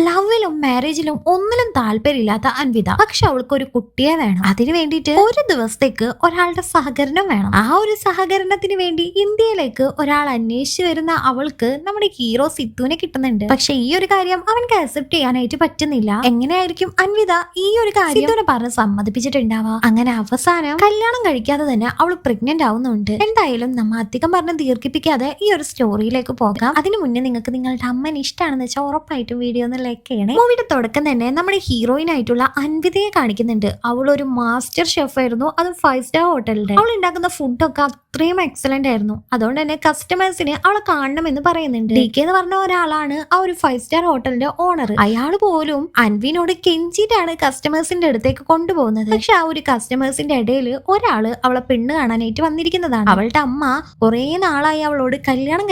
ലവിലും മാരേജിലും ഒന്നിലും താല്പര്യമില്ലാത്ത അൻവിത. പക്ഷെ അവൾക്ക് ഒരു കുട്ടിയെ വേണം. അതിനു വേണ്ടിയിട്ട് ഒരു ദിവസത്തേക്ക് ഒരാളുടെ സഹകരണം വേണം. ആ ഒരു സഹകരണത്തിന് വേണ്ടി ഇന്ത്യയിലേക്ക് ഒരാൾ അന്വേഷിച്ചു വരുന്ന അവൾക്ക് നമ്മുടെ ഹീറോ സിത്തുവിനെ കിട്ടുന്നുണ്ട്. പക്ഷെ ഈ ഒരു കാര്യം അവൻക്ക് അക്സെപ്റ്റ് ചെയ്യാനായിട്ട് പറ്റുന്നില്ല. എങ്ങനെയായിരിക്കും അൻവിത ഈ ഒരു കാര്യം സിത്തുവിനെ പറഞ്ഞ് സമ്മതിപ്പിച്ചിട്ടുണ്ടാവുക? അങ്ങനെ അവസാനം കല്യാണം കഴിക്കാതെ തന്നെ അവൾ പ്രഗ്നന്റ് ആവുന്നുണ്ട്. എന്തായാലും നമ്മ അധികം പറഞ്ഞ് ദീർഘിപ്പിക്കാതെ ഈ ഒരു സ്റ്റോറിയിലേക്ക് പോകാം. അതിനു മുന്നേ നിങ്ങൾക്ക് നിങ്ങളുടെ അമ്മനെ ഇഷ്ടമാണെന്ന് വെച്ചാൽ ഉറപ്പായിട്ടും വീഡിയോ ഒന്ന് ലൈക്ക് ചെയ്യണേ. മൂവിയുടെ തുടക്കം തന്നെ നമ്മുടെ ഹീറോയിൻ ആയിട്ടുള്ള അൻവിതയെ കാണിക്കുന്നുണ്ട്. അവൾ ഒരു മാസ്റ്റർ ഷെഫ് ആയിരുന്നു, അതും 5 സ്റ്റാർ ഹോട്ടലിന്റെ. അവൾ ഉണ്ടാക്കുന്ന ഫുഡൊക്കെ അത്രയും എക്സലന്റ് ആയിരുന്നു. അതുകൊണ്ട് തന്നെ കസ്റ്റമേഴ്സിന് അവളെ കാണണമെന്ന് പറയുന്നുണ്ട്. DK എന്ന് പറഞ്ഞ ഒരാളാണ് ആ ഒരു 5 സ്റ്റാർ ഹോട്ടലിന്റെ ഓണർ. അയാൾ പോലും അൻവിനോട് കെഞ്ചിട്ടാണ് കസ്റ്റമേഴ്സിന്റെ അടുത്തേക്ക് കൊണ്ടുപോകുന്നത്. പക്ഷെ ആ ഒരു കസ്റ്റമേഴ്സിന്റെ ഇടയിൽ ഒരാള് അവളെ പെണ്ണ് കാണാനായിട്ട് വന്നിരിക്കുന്നതാണ്. അവളുടെ അമ്മ കുറെ നാളായി അവളോട് കല്യാണം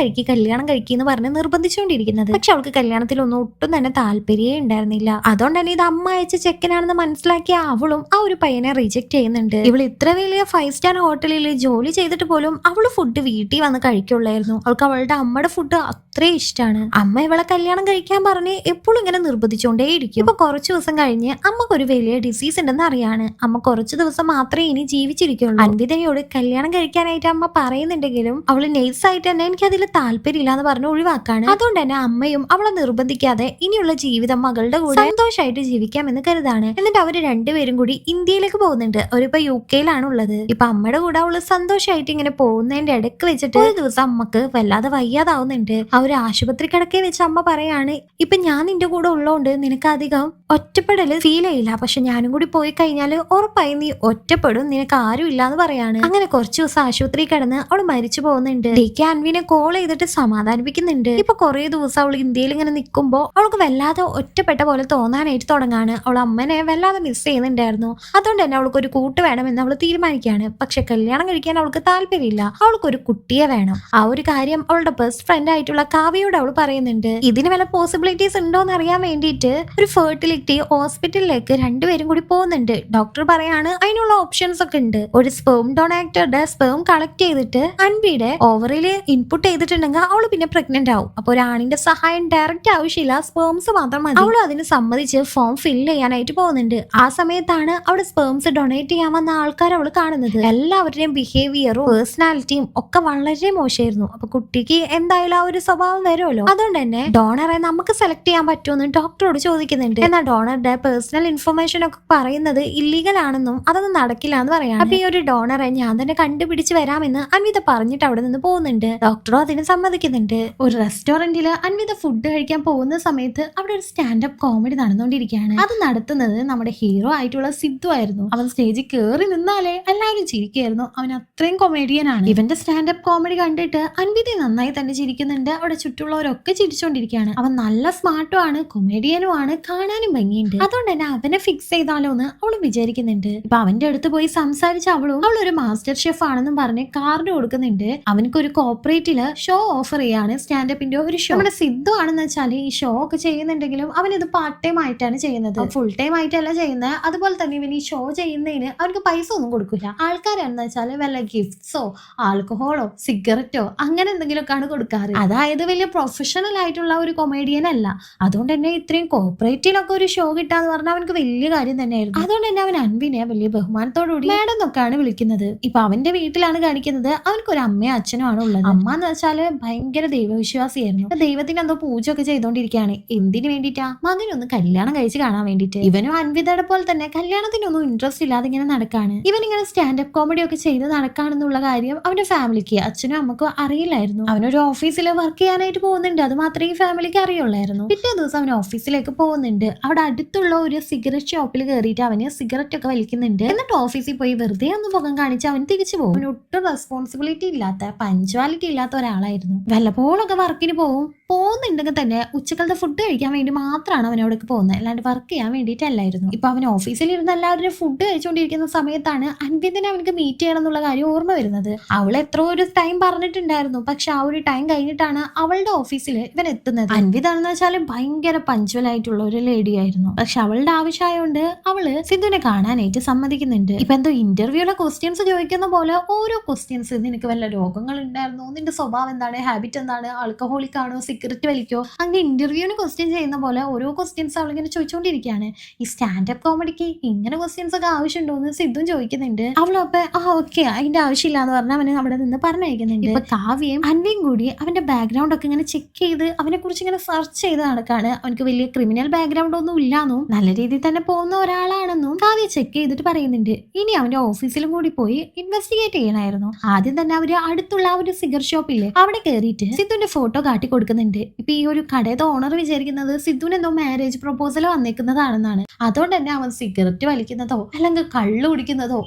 കഴിക്കുന്ന പറഞ്ഞ് നിർബന്ധിച്ചുകൊണ്ടിരിക്കുന്നത്. പക്ഷെ അവൾക്ക് കല്യാണത്തിലൊന്നും ഒട്ടും തന്നെ താല്പര്യമേ ഉണ്ടായിരുന്നില്ല. അതുകൊണ്ട് തന്നെ ഇത് അമ്മ അയച്ച ചെക്കനാണെന്ന് മനസ്സിലാക്കിയ അവളും ആ ഒരു പയ്യനെ റിജക്ട് ചെയ്യുന്നുണ്ട്. ഇവൾ ഇത്ര വലിയ 5 സ്റ്റാർ ഹോട്ടലിൽ ജോലി ചെയ്തിട്ട് പോലും അവള് ഫുഡ് വീട്ടിൽ വന്ന് കഴിക്കുള്ളായിരുന്നു. അവൾക്ക് അവളുടെ അമ്മയുടെ ഫുഡ് അത്രയും ഇഷ്ടമാണ്. അമ്മ ഇവളെ കല്യാണം കഴിക്കാൻ പറഞ്ഞ് എപ്പോഴും ഇങ്ങനെ നിർബന്ധിച്ചുകൊണ്ടേയിരിക്കും. ഇപ്പൊ കുറച്ചു ദിവസം കഴിഞ്ഞ് അമ്മക്ക് ഒരു വലിയ ഡിസീസ് ഉണ്ടെന്ന് അറിയാണ്. അമ്മ കുറച്ചു ദിവസം മാത്രമേ ഇനി ജീവിച്ചിരിക്കുള്ളൂ. അൻവിതയോട് കല്യാണം കഴിക്കാനായിട്ട് അമ്മ പറയുന്നുണ്ടെങ്കിലും അവള് നൈസായിട്ട് തന്നെ എനിക്ക് അതിൽ താല്പര്യമില്ല എന്ന് പറഞ്ഞ് ഒഴിവാക്കാണ്. അതുകൊണ്ട് തന്നെ അമ്മയും അവളെ നിർബന്ധിക്കാതെ ഇനിയുള്ള ജീവിതം മകളുടെ കൂടെ സന്തോഷമായിട്ട് ജീവിക്കാമെന്ന് കരുതാണ്. എന്നിട്ട് അവര് രണ്ടുപേരും കൂടി ഇന്ത്യയിലേക്ക് പോകുന്നുണ്ട്. അവരിപ്പോ UK ഉള്ളത്. ഇപ്പൊ അമ്മയുടെ കൂടെ അവള് സന്തോഷമായിട്ട് ഇങ്ങനെ പോകുന്നതിന്റെ ഇടയ്ക്ക് വെച്ചിട്ട് ഒരു ദിവസം അമ്മക്ക് വല്ലാതെ വയ്യാതാവുന്നുണ്ട്. ആ ഒരു ആശുപത്രി കിടക്കെ വെച്ച് അമ്മ പറയാണ്, ഇപ്പൊ ഞാൻ നിന്റെ കൂടെ ഉള്ളതുകൊണ്ട് നിനക്ക് അധികം ഒറ്റപ്പെടല് ഫീൽ ചെയ്യില്ല. പക്ഷെ ഞാനും കൂടി പോയി കഴിഞ്ഞാൽ ഉറപ്പായി നീ ഒറ്റപ്പെടും, നിനക്ക് ആരും ഇല്ലാന്ന് പറയാണ്. അങ്ങനെ കുറച്ചു ദിവസം ആശുപത്രി കിടന്ന് അവള് മരിച്ചു പോകുന്നുണ്ട്. DK അൻവിനെ കോൾ ചെയ്തിട്ട് സമാധാനിപ്പിക്കുന്നുണ്ട്. ഇപ്പൊ കുറെ ദിവസം അവൾ ഇന്ത്യയിൽ ഇങ്ങനെ നിൽക്കുമ്പോ അവൾക്ക് വല്ലാതെ ഒറ്റപ്പെട്ട പോലെ തോന്നാനായിട്ട് തുടങ്ങാണ്. അവൾ അമ്മനെ വല്ലാതെ മിസ് ചെയ്യുന്നുണ്ടായിരുന്നു. അതുകൊണ്ട് തന്നെ അവൾക്ക് ഒരു കൂട്ട് വേണമെന്ന് അവൾ തീരുമാനിക്കുകയാണ്. പക്ഷെ കല്യാണം കഴിക്കാൻ അവൾക്ക് താല്പര്യമില്ല. അവൾക്കൊരു കുട്ടിയെ വേണം. ആ ഒരു കാര്യം അവളുടെ ബെസ്റ്റ് ഫ്രണ്ട് ആയിട്ടുള്ള കാവ്യയോട് അവൾ പറയുന്നുണ്ട്. ഇതിന് വല്ല പോസിബിലിറ്റീസ് ഉണ്ടോന്ന് അറിയാൻ വേണ്ടിയിട്ട് ഒരു ഫെർട്ടിലിറ്റി ഹോസ്പിറ്റലിലേക്ക് രണ്ടുപേരും കൂടി പോകുന്നുണ്ട്. ഡോക്ടർ പറയാണ് അതിനുള്ള ഓപ്ഷൻസ് ഒക്കെ ഉണ്ട്. ഒരു സ്പേം ഡൊണേറ്ററുടെ സ്പേം കളക്ട് ചെയ്തിട്ട് അൻവിയുടെ ഓവറില് ഇൻപുട്ട് ചെയ്തിട്ടുണ്ടെങ്കിൽ അവള് പിന്നെ പ്രഗ്നന്റ് ആവും. അപ്പൊ ഒരാണിന്റെ സഹായം ഡയറക്റ്റ് ആവശ്യമില്ല, സ്പേംസ് മാത്രം മതി. അവൾ അതിന് സമ്മതിച്ച് ഫോം ഫില്ല് ചെയ്യാനായിട്ട് പോകുന്നുണ്ട്. ആ സമയത്താണ് അവിടെ സ്പേംസ് ഡൊണേറ്റ് ചെയ്യാൻ വന്ന ആൾക്കാർ അവൾ കാണുന്നത്. എല്ലാവരുടെയും ബിഹേവിയറും പേഴ്സണാലിറ്റിയും ഒക്കെ വളരെ മോശമായിരുന്നു. അപ്പൊ കുട്ടിക്ക് എന്തായാലും ആ ഒരു സ്വഭാവം വരുമല്ലോ. അതുകൊണ്ട് തന്നെ ഡോണറെ നമുക്ക് സെലക്ട് ചെയ്യാൻ പറ്റുമെന്ന് ഡോക്ടറോട് ചോദിക്കുന്നുണ്ട്. എന്നാൽ ഡോണറുടെ പേഴ്സണൽ ഇൻഫർമേഷൻ ഒക്കെ പറയുന്നത് ഇല്ലീഗൽ ആണെന്നും അതൊന്നും നടക്കില്ല എന്ന് പറയാം. അപ്പൊ ഈ ഒരു ഡോണറെ ഞാൻ തന്നെ കണ്ടുപിടിച്ച് വരാമെന്ന് അൻവിത പറഞ്ഞിട്ട് അവിടെ നിന്ന് പോകുന്നുണ്ട്. ഡോക്ടറും അതിന് സമ്മതിക്കുന്നുണ്ട്. ഒരു റെസ്റ്റോറന്റില് അൻവിത ഫുഡ് കഴിക്കാൻ പോകുന്ന സമയത്ത് അവിടെ ഒരു സ്റ്റാൻഡപ്പ് കോമഡി നടന്നുകൊണ്ടിരിക്കുകയാണ്. അത് നടത്തുന്നത് നമ്മുടെ ഹീറോ ആയിട്ടുള്ള സിദ്ധു ആയിരുന്നു. അവൻ സ്റ്റേജിൽ കയറി നിന്നാലേ എല്ലാവരും ചിരിക്കുകയായിരുന്നു. അവൻ അത്രയും കൊമേഡിയനാണ്. ഇവന്റെ സ്റ്റാൻഡപ്പ് കോമഡി കണ്ടിട്ട് അൻവിത നന്നായി തന്നെ ചിരിക്കുന്നുണ്ട്. അവിടെ ചുറ്റുള്ളവരൊക്കെ ചിരിച്ചോണ്ടിരിക്കുകയാണ്. അവൻ നല്ല സ്മാർട്ടും ആണ്, കൊമേഡിയനും ആണ്, കാണാനും ഭംഗിയുണ്ട്. അതുകൊണ്ട് തന്നെ അവനെ ഫിക്സ് ചെയ്താലോ എന്ന് അവള് വിചാരിക്കുന്നുണ്ട്. ഇപ്പൊ അവന്റെ അടുത്ത് പോയി സംസാരിച്ച അവളൊരു മാസ്റ്റർ ഷെഫ് ആണെന്നും പറഞ്ഞ് കാർഡ് കൊടുക്കുന്നുണ്ട്. അവനക്ക് ഒരു കോർപ്പറേറ്റില് ഷോ ഓഫർ ചെയ്യാണ്, സ്റ്റാൻഡപ്പിന്റെ ഒരു ഷോ. നമ്മുടെ സിദ്ധു ആണെന്ന് വെച്ചാൽ ഈ ഷോ ഒക്കെ ചെയ്യുന്നുണ്ടെങ്കിലും അവൻ ഇത് പാർട്ട് ടൈം ആയിട്ടാണ് ചെയ്യുന്നത്, ഫുൾ ടൈം ആയിട്ടല്ല ചെയ്യുന്നത്. അതുപോലെ തന്നെ ഇവൻ ഈ ഷോ ചെയ്യുന്നതിന് അവർക്ക് പൈസ ഒന്നും കൊടുക്കില്ല. ആൾക്കാരാണെന്ന് വെച്ചാൽ വല്ല ഗിഫ്റ്റ്സോ ആൽക്കഹോളോ സിഗരറ്റോ അങ്ങനെ എന്തെങ്കിലുമൊക്കെയാണ് കൊടുക്കാറ്. അതായത് വലിയ പ്രൊഫഷണൽ ആയിട്ടുള്ള ഒരു കൊമേഡിയൻ അല്ല. അതുകൊണ്ട് തന്നെ ഇത്രയും കോർപ്പറേറ്റിലൊക്കെ ഒരു ഷോ കിട്ടാന്ന് പറഞ്ഞാൽ അവനക്ക് വലിയ കാര്യം തന്നെയായിരുന്നു. അതുകൊണ്ട് തന്നെ അവൻ അൻവിനെ വലിയ ബഹുമാനത്തോടുകൂടി മാഡം എന്നൊക്കെയാണ് വിളിക്കുന്നത്. ഇപ്പൊ അവന്റെ വീട്ടിലാണ് കാണിക്കുന്നത്. അവനക്കൊരു അമ്മയും അച്ഛനും ആണ് ഉള്ളത്. അമ്മ എന്ന് വെച്ചാല് ഭയങ്കര ദൈവവിശ്വാസിയായിരുന്നു. ദൈവത്തിന് എന്തോ പൂജ ഒക്കെ ചെയ്തോണ്ടിരിക്കുകയാണ്. എന്തിനു വേണ്ടിയിട്ടാ? മകനൊന്ന് കല്യാണം കഴിച്ച് കാണാൻ വേണ്ടിയിട്ട്. ഇവനും അൻവിതയുടെ പോലെ തന്നെ കല്യാണത്തിനൊന്നും ഇൻട്രസ്റ്റ് ഇല്ലാതെ ഇങ്ങനെ നടക്കാണ്. ഇവൻ ഇങ്ങനെ സ്റ്റാൻഡപ്പ് കോമഡി ഒക്കെ ചെയ്ത് നടക്കാണെന്നുള്ള കാര്യം അവന്റെ ഫാമിലിക്ക്, അച്ഛനും അമ്മക്കും അറിയില്ലായിരുന്നു. അവനൊരു ഓഫീസിൽ വർക്ക് ചെയ്യാനായിട്ട് പോകുന്നുണ്ട്. അത് മാത്രമേ ഈ ഫാമിലിക്ക് അറിയുള്ളായിരുന്നു. പിറ്റേ ദിവസം അവൻ ഓഫീസിലേക്ക് പോകുന്നുണ്ട്. അവിടെ അടുത്തുള്ള ഒരു സിഗരറ്റ് ഷോപ്പിൽ കയറിയിട്ട് അവന് സിഗരറ്റ് ഒക്കെ വലിക്കുന്നുണ്ട്. എന്നിട്ട് ഓഫീസിൽ പോയി വെറുതെ ഒന്ന് മുഖം കാണിച്ച് അവൻ തിരിച്ചു പോകും. അവന് ഒട്ടും റെസ്പോൺസിബിലിറ്റി ഇല്ലാത്ത, പഞ്ച്വാലിറ്റി ഇല്ലാത്ത ഒരാളായിരുന്നു. വല്ലപ്പോഴൊക്കെ വർക്കിന് പോകുന്നുണ്ടെങ്കിൽ തന്നെ ഉച്ചക്കലത്തെ ഫുഡ് കഴിക്കാൻ വേണ്ടി മാത്രമാണ് അവൻ അവിടേക്ക് പോകുന്നത്, അല്ലാണ്ട് വർക്ക് ചെയ്യാൻ വേണ്ടിയിട്ടല്ലായിരുന്നു. ഇപ്പൊ അവൻ ഓഫീസിൽ ഇരുന്ന് എല്ലാവരും ഫുഡ് കഴിച്ചുകൊണ്ടിരിക്കുന്ന സമയത്താണ് അൻവിതിനെ അവനക്ക് മീറ്റ് ചെയ്യണം എന്നുള്ള കാര്യം ഓർമ്മ വരുന്നത്. അവൾ എത്രയോ ഒരു ടൈം പറഞ്ഞിട്ടുണ്ടായിരുന്നു. പക്ഷെ ആ ഒരു ടൈം കഴിഞ്ഞിട്ടാണ് അവളുടെ ഓഫീസിൽ ഇവൻ എത്തുന്നത്. അൻവിതാണെന്ന് വെച്ചാൽ ഭയങ്കര പഞ്ച്വൽ ആയിട്ടുള്ള ഒരു ലേഡി ആയിരുന്നു. പക്ഷെ അവളുടെ ആവശ്യമായോണ്ട് അവള് സിദ്ധുവിനെ കാണാനായിട്ട് സമ്മതിക്കുന്നുണ്ട്. ഇപ്പൊ എന്തോ ഇന്റർവ്യൂലെ ക്വസ്റ്റ്യൻസ് ചോദിക്കുന്ന പോലെ ഓരോ ക്വസ്റ്റ്യൻസ്, നിനക്ക് വല്ല രോഗങ്ങൾ ഉണ്ടായിരുന്നോ, നിന്റെ സ്വഭാവം എന്താണ്, ഹാബിറ്റ് എന്താണ്, ആൽക്കഹോളിക് ആണോ, സിഗരറ്റ് വലിക്കോ, അങ്ങനെ ഇന്റർവ്യൂവിന് ക്വസ്റ്റ്യൻ ചെയ്യുന്ന പോലെ ഓരോ ക്വസ്റ്റ്യൻസ് അവളിങ്ങനെ ചോദിച്ചുകൊണ്ടിരിക്കുകയാണ്. ഈ സ്റ്റാൻഡപ്പ് കോമഡിക്ക് ഇങ്ങനെ ക്വസ്റ്റ്യൻസ് ഒക്കെ ആവശ്യമുണ്ടോ എന്ന് സിദ്ധും ചോദിക്കുന്നുണ്ട്. അവളപ്പൊ ഓക്കെ അതിന്റെ ആവശ്യമില്ല എന്ന് പറഞ്ഞാൽ അവനെ അവിടെ നിന്ന് പറഞ്ഞയക്കുന്നുണ്ട്. ഇപ്പൊ കാവ്യയും അൻവിയും കൂടി അവന്റെ ബാക്ക്ഗ്രൗണ്ട് ഒക്കെ ഇങ്ങനെ ചെക്ക് ചെയ്ത് അവനെ കുറിച്ച് ഇങ്ങനെ സെർച്ച് ചെയ്ത് നടക്കാണ്. അവനക്ക് വലിയ ക്രിമിനൽ ബാക്ക്ഗ്രൗണ്ട് ഒന്നും ഇല്ലാന്നും നല്ല രീതിയിൽ തന്നെ പോകുന്ന ഒരാളാണെന്നും കാവ്യ ചെക്ക് ചെയ്തിട്ട് പറയുന്നുണ്ട്. ഇനി അവന്റെ ഓഫീസിലും കൂടി പോയി ഇൻവെസ്റ്റിഗേറ്റ് ചെയ്യണമായിരുന്നു. ആദ്യം തന്നെ അവര് അടുത്തുള്ള ആ ഒരു സിഗർ ഷോപ്പില്ലേ അവിടെ കയറിയിട്ട് സിദ്ധുവിന്റെ ഫോട്ടോ കാട്ടി കൊടുക്കുന്നുണ്ട്. ഇപ്പൊ ഈ ഒരു കടയുടെ ഓണർ വിചാരിക്കുന്നത് സിദ്ധുവിന് എന്തോ മാരേജ് പ്രൊപ്പോസൽ വന്നേക്കുന്നതാണെന്നാണ്. അതുകൊണ്ട് തന്നെ അവൻ സിഗരറ്റ് വലിക്കുന്നതോ അല്ലെങ്കിൽ കള്ളു കുടിക്കുന്നതോ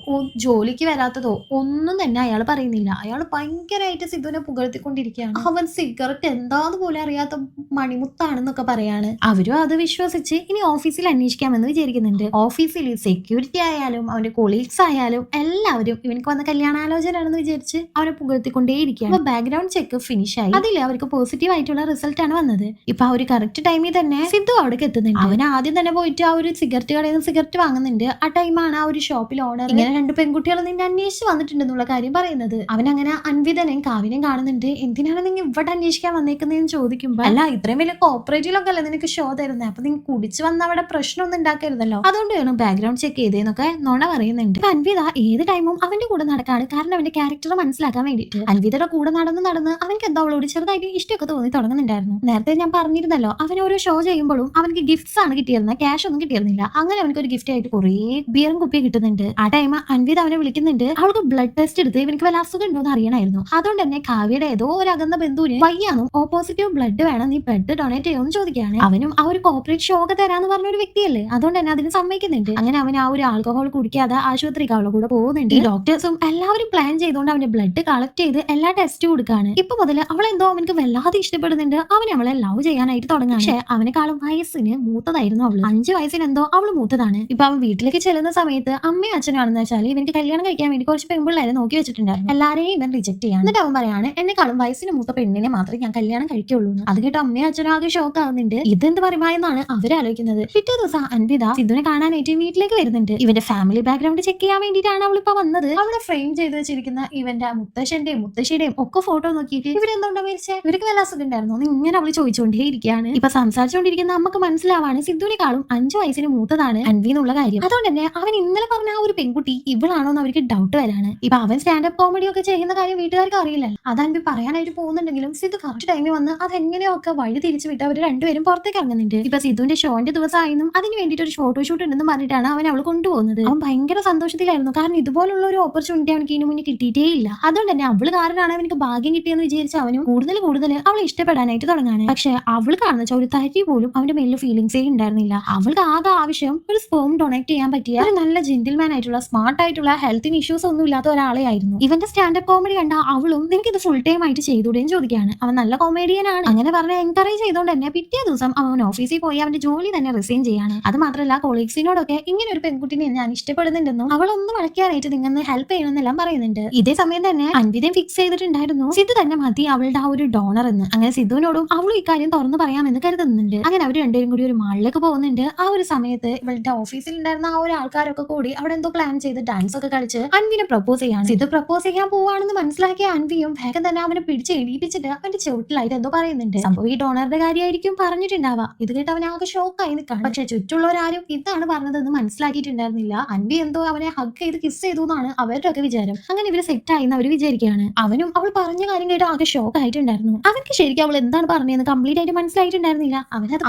ജോലിക്ക് വരാത്തതോ ഒന്നും തന്നെ അയാൾ പറയുന്നില്ല. അയാൾ ഭയങ്കരമായിട്ട് സിദ്ധുവിനെ പുകഴ്ത്തിക്കൊണ്ടിരിക്കുകയാണ്. അവൻ സിഗരറ്റ് എന്താന്ന് പോലും അറിയാത്ത മണിമുത്താണെന്നൊക്കെ പറയാണ്. അവരും അത് വിശ്വസിച്ച് ഇനി ഓഫീസിൽ അന്വേഷിക്കാമെന്ന് വിചാരിക്കുന്നുണ്ട്. ഓഫീസിൽ സെക്യൂരിറ്റി ആയാലും അവന്റെ കൊളീഗ്സ് ആയാലും എല്ലാവരും ഇവനക്ക് വന്ന കല്യാണാലോചന ആണെന്ന് വിചാരിച്ച് അവനെ പുകഴ്ത്തിക്കൊണ്ടേയിരിക്കുകയാണ്. ബാക്ക്ഗ്രൗണ്ട് ചെക്ക് ഫിനിഷ് ആയി. അതിൽ അവർക്ക് പോസിറ്റീവ് ആയിട്ടുള്ള റിസൾട്ട് ആണ് വന്നത്. ഇപ്പൊ ആ ഒരു കറക്റ്റ് ടൈമിൽ തന്നെ സിദ്ധു അവിടേക്ക് എത്തുന്നുണ്ട്. അവൻ ആദ്യം തന്നെ പോയിട്ട് ആ ഒരു സിഗരറ്റ് കടയിൽ നിന്ന് സിഗരറ്റ് വാങ്ങുന്നുണ്ട്. ആ ടൈമാണ് ആ ഒരു ഷോപ്പിൽ ഓണർ ഇങ്ങനെ 2 പെൺകുട്ടികൾ നിന്നെ അന്വേഷിച്ച് വന്നിട്ടുണ്ടെന്നുള്ള കാര്യം പറയുന്നത്. അവൻ അങ്ങനെ അൻവിതനെയും കാവ്യനെയും കാണുന്നുണ്ട്. എന്തിനാണ് നിങ്ങൾ ഇവിടെ അന്വേഷിക്കാൻ വന്നേക്കുന്നതെന്ന് ചോദിക്കുമ്പോൾ, അല്ല ഇത്രയും വലിയ കോപ്പറേറ്റീവൊക്കെ അല്ലേ നിനക്ക് ഷോ തരുന്നത്, അപ്പൊ നിങ്ങൾ കുടിച്ച് വന്ന അവിടെ പ്രശ്നമൊന്നും ഉണ്ടാക്കരുതല്ലോ, അതുകൊണ്ടാണ് ബാക്ക്ഗ്രൗണ്ട് ചെക്ക് ചെയ്തേന്നൊക്കെ നോണ പറയുന്നുണ്ട്. അൻവിത ഏത് ടൈമും അവന്റെ കൂടെ നടക്കാണ്. കാരണം അവന്റെ ക്യാരക്ടർ മനസ്സിലാക്കാൻ വേണ്ടിയിട്ട്. അൻവിതയുടെ കൂടെ നടന്ന് അവനക്ക് എന്തോ അവളോട് ചെറുതായിട്ട് ഇഷ്ടമൊക്കെ തോന്നി തുടങ്ങുന്നുണ്ടായിരുന്നു. നേരത്തെ ഞാൻ പറഞ്ഞിരുന്നല്ലോ അവൻ ഓരോ ഷോ ചെയ്യുമ്പോഴും അവനക്ക് ഗിഫ്റ്റ്സ് ആണ് കിട്ടിയിരുന്നത്, ക്യാഷ് ഒന്നും കിട്ടിയിരുന്നില്ല. അങ്ങനെ അവനക്ക് ഒരു ഗിഫ്റ്റ് ആയിട്ട് കുറേ ബിയറും കുപ്പി കിട്ടുന്നുണ്ട്. ആ ടൈം അൻവിത അവനെ വിളിക്കുന്നുണ്ട്. അവൾക്ക് ബ്ലഡ് ടെസ്റ്റ് എടുത്ത് ഇവനക്ക് വല്ല അസുഖം ഉണ്ടോ എന്ന് അറിയണമായിരുന്നു. അതുകൊണ്ട് തന്നെ കാവ്യയുടെ ഏതോ ഒരു അകന്ന ബന്ധുവിന് വയ്യാന്നും ഓ പോസിറ്റീവ് ബ്ലഡ് വേണം, നീ ബ്ലഡ് ഡൊണേറ്റ് ചെയ്യുമെന്ന് ചോദിക്കുകയാണ്. അവനും ആ ഒരു കോപ്പറേറ്റ് ഷോ ഒക്കെ തരാന്ന് പറഞ്ഞ ഒരു വ്യക്തിയല്ലേ, അതുകൊണ്ട് തന്നെ അതിന് സമ്മതിക്കുന്നുണ്ട്. അങ്ങനെ അവൻ ആ ഒരു ആൽക്കഹോൾ കുടിക്കാതെ ആശുപത്രിക്ക് അവളുടെ കൂടെ പോകുന്നുണ്ട്. ഈ ഡോക്ടേഴ്സും എല്ലാവരും പ്ലാൻ ചെയ്തുകൊണ്ട് അവന്റെ ബ്ലഡ് കളക്ട് ചെയ്ത് എല്ലാ ടെസ്റ്റ് കൊടുക്കാണ്. ഇപ്പൊ മുതൽ അവളെന്തോ അവനക്ക് വല്ലാതെ ഇഷ്ടപ്പെടുന്നുണ്ട്. അവൻ അവളെ ലവ് ചെയ്യാനായിട്ട് തുടങ്ങാണ്. പക്ഷെ അവനെക്കാളും വയസ്സിന് മൂത്തതായിരുന്നു അവള്. 5 വയസ്സിന് എന്തോ അവള് മൂത്തതാണ്. ഇപ്പൊ അവൻ വീട്ടിലേക്ക് ചെല്ലുന്ന സമയത്ത് അമ്മയും അച്ഛനാണെന്ന് വെച്ചാൽ ഇവനക്ക് കല്യാണം കഴിക്കാൻ വേണ്ടി കുറച്ച് പെൺപിള്ളേരെ നോക്കി വെച്ചിട്ടുണ്ടായിരുന്നു. എല്ലാരെയും ഇവൻ റിജക്ട് ചെയ്യാണ്. എന്നിട്ട് അവൻ പറയാണ് എന്നെക്കാളും വയസ്സിന് മൂത്ത പെണ്ണിനെ മാത്രമേ ഞാൻ കല്യാണം കഴിക്കുള്ളൂ. അത് കേട്ടോ അമ്മയും അച്ഛനും ആകെ ഷോക്ക് ആവുന്നുണ്ട്. ഇതെന്ത് പറയുമായെന്നാണ് അവരാലോചിക്കുന്നത്. പിറ്റേ ദിവസം അൻവിത സിദ്ധുവിനെ കാണാനായിട്ട് വീട്ടിലേക്ക് വരുന്നുണ്ട്. ഇവന്റെ ഫാമിലി ബാക്ക്ഗ്രൗണ്ട് ചെക്ക് ചെയ്യാൻ വേണ്ടിയിട്ടാണ് അവളിപ്പോ വന്നത്. അവളെ ഫ്രെയിം ചെയ്ത് വെച്ചിരിക്കുന്ന ഇവന്റെ മുത്തശ്ശന്റെയും മുത്തശ്ശിയുടെയും ഒക്കെ ഫോട്ടോ നോക്കിയിട്ട് ഇവരെന്തുകൊണ്ടാ മരിച്ചേ, ഇവർക്ക് വല്ല അസുഖം ഉണ്ടായിരുന്നു ഇങ്ങനെ അവള് ചോദിച്ചുകൊണ്ടേയിരിക്കുകയാണ്. ഇപ്പൊ സംസാരിച്ചുകൊണ്ടിരിക്കുന്ന നമുക്ക് മനസ്സിലാവാണ് സിദ്ധുവിനെക്കാളും 5 വയസ്സിന് മൂത്തതാണ് അൻവി എന്നുള്ള കാര്യം. അതുകൊണ്ട് തന്നെ അവൻ ഇന്നലെ പറഞ്ഞ ആ ഒരു പെൺകുട്ടി ഇവളാണോ എന്ന് അവർക്ക് ഡൗട്ട് വരാണ്. ഇപ്പൊ അവൻ സ്റ്റാൻഡപ്പ് കോമഡി ഒക്കെ ചെയ്യുന്ന കാര്യം വീട്ടുകാർക്ക് അറിയില്ലല്ലോ. അത് അൻവി പറയാനായിട്ട് പോകുന്നുണ്ടെങ്കിലും സിദ്ധു കറക്റ്റ് ടൈമിൽ വന്ന് അതെങ്ങനെയൊക്കെ വഴി തിരിച്ചു വിട്ട് അവർ രണ്ടുപേരും പുറത്തേക്ക് ഇറങ്ങുന്നുണ്ട്. ഇപ്പൊ സിദ്ധുവിന്റെ ഷോന്റെ ദിവസമായിരുന്നു അതിന് വേണ്ടിയിട്ട് ഒരു ഫോട്ടോഷൂട്ട് ഉണ്ടെന്ന് പറഞ്ഞിട്ടാണ് അവൻ അവൾ കൊണ്ടുപോകുന്നത്. അവൻ ഭയങ്കര സന്തോഷത്തിലായിരുന്നു. കാരണം ഇതുപോലുള്ള ഒരു ഓപ്പർച്യൂണിറ്റി അവനക്ക് ഇതിനു മുന്നേ കിട്ടിയിട്ടേ ഇല്ല. അതുകൊണ്ട് തന്നെ അവള് കാരണമാണ് അവനക്ക് ഭാഗ്യം കിട്ടിയെന്ന് വിചാരിച്ച് അവനും കൂടുതൽ അവളെ ഇഷ്ടപ്പെടാനായിട്ട് തുടങ്ങാണ്. പക്ഷെ അവൾ കാണുന്ന ഒരു തരി പോലും അവന്റെ മേലിൽ ഫീലിംഗ്സേ ഉണ്ടായിരുന്നില്ല. അവൾക്ക് ആകെ ആവശ്യം ഒരു സ്പേം ഡൊണേറ്റ് ചെയ്യാൻ പറ്റിയ ഒരു നല്ല ജെന്റിൽമാൻ ആയിട്ടുള്ള സ്മാർട്ട് ആയിട്ടുള്ള ഹെൽത്തിന് ഇഷ്യൂസ് ഒന്നും ഇല്ലാത്ത ഒരാളെ ആയിരുന്നു. ഇവന്റെ സ്റ്റാൻഡപ്പ് കോമഡി കണ്ട അവളും നിനക്ക് ഇത് ഫുൾ ടൈം ആയിട്ട് ചെയ്തുകൂടെയും ചോദിക്കുകയാണ്. അവൻ നല്ല കോമഡിയൻ ആണ്. അങ്ങനെ പറഞ്ഞ എൻകറേജ് ചെയ്തുകൊണ്ട് തന്നെ പിറ്റേ ദിവസം അവൻ ഓഫീസിൽ പോയി അവന്റെ ജോലി തന്നെ റിസൈൻ ചെയ്യാണ്. അത് മാത്രമല്ല കൊളീഗ്സിനോടൊക്കെ ഇങ്ങനെ ഒരു പെൺകുട്ടിനെ ഞാൻ ഇഷ്ടപ്പെടുന്നുണ്ടെന്നും അവളൊന്ന് വളയ്ക്കാനായിട്ട് നിങ്ങൾ ഹെൽപ്പ് ചെയ്യണമെന്നെല്ലാം പറയുന്നുണ്ട്. ഇതേ സമയം തന്നെ അൻവിതയും ഫിക്സ് ചെയ്തിട്ടുണ്ടായിരുന്നു സിദ്ധു തന്നെ മതി അവളുടെ ആ ഒരു ഡോണർ എന്ന്. അങ്ങനെ സിദ്ധുവിനോടും അവളും ഇക്കാര്യം തുറന്നു പറയാമെന്ന് കരുതുന്നുണ്ട്. അങ്ങനെ അവർ രണ്ടുപേരും കൂടി ഒരു മാളിലേക്ക് പോകുന്നുണ്ട്. ആ ഒരു സമയത്ത് ഇവളുടെ ഓഫീസിൽ ഉണ്ടായിരുന്ന ആ ഒരു ആൾക്കാരൊക്കെ കൂടി അവിടെ എന്തോ പ്ലാൻ ചെയ്ത് ഡാൻസ് ഒക്കെ കളിച്ച് അൻവിനെ പ്രപ്പോസ് ചെയ്യാണ്. സിദ്ധു പ്രപ്പോസ് ചെയ്യാൻ പോവാണെന്ന് മനസ്സിലാക്കിയ അൻവിയും വേഗം തന്നെ അവനെ പിടിച്ച് എണീപ്പിച്ചിട്ട് അവന്റെ ചുവട്ടിലായിട്ട് എന്തോ പറയുന്നുണ്ട്. സംഭവം ഈ ഡോണറുടെ കാര്യമായിരിക്കും പറഞ്ഞിട്ടുണ്ടാവുക. ഇത് കേട്ട് അവൻ ആകെ ഷോക്കായി നിൽക്കാണ്. പക്ഷെ ചുറ്റുള്ളവരാരും ഇതാണ് പറഞ്ഞതെന്ന് മനസ്സിലാക്കിയിട്ടുണ്ടായിരുന്നില്ല. അൻവി എന്തോ അവനെ ഹഗ് ചെയ്ത് കിസ് ചെയ്തു എന്നാണ് അവരുടെ ഒക്കെ വിചാരം. അങ്ങനെ ഇവര് സെറ്റ് ആയി എന്ന് അവർ വിചാരിക്കുകയാണ്. അവനും അവൾ പറഞ്ഞ കാര്യം കേട്ട് ആകെ ഷോക്ക് ആയിട്ടുണ്ടായിരുന്നു. അവർക്ക് ശരിക്കും അവൾ എന്താണ് പറഞ്ഞതെന്ന് കംപ്ലീറ്റ് ആയിട്ട് മനസ്സിലായിട്ടുണ്ടായിരുന്നില്ല.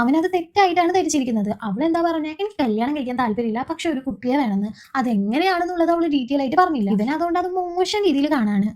അവനത് തെറ്റായിട്ടാണ് ധരിച്ചിരിക്കുന്നത്. അവൾ എന്താ പറഞ്ഞത്, എനിക്ക് കല്യാണം കഴിക്കാൻ താല്പര്യമില്ല പക്ഷെ ഒരു കുട്ടിയെ വേണമെന്ന്. അതെങ്ങനെയാണെന്നുള്ളത് അവൾ ഡീറ്റെയിൽ ആയിട്ട് പറഞ്ഞില്ല. ഇവൻ അതുകൊണ്ട് അത് മോശം രീതിയിൽ കാണാണ്.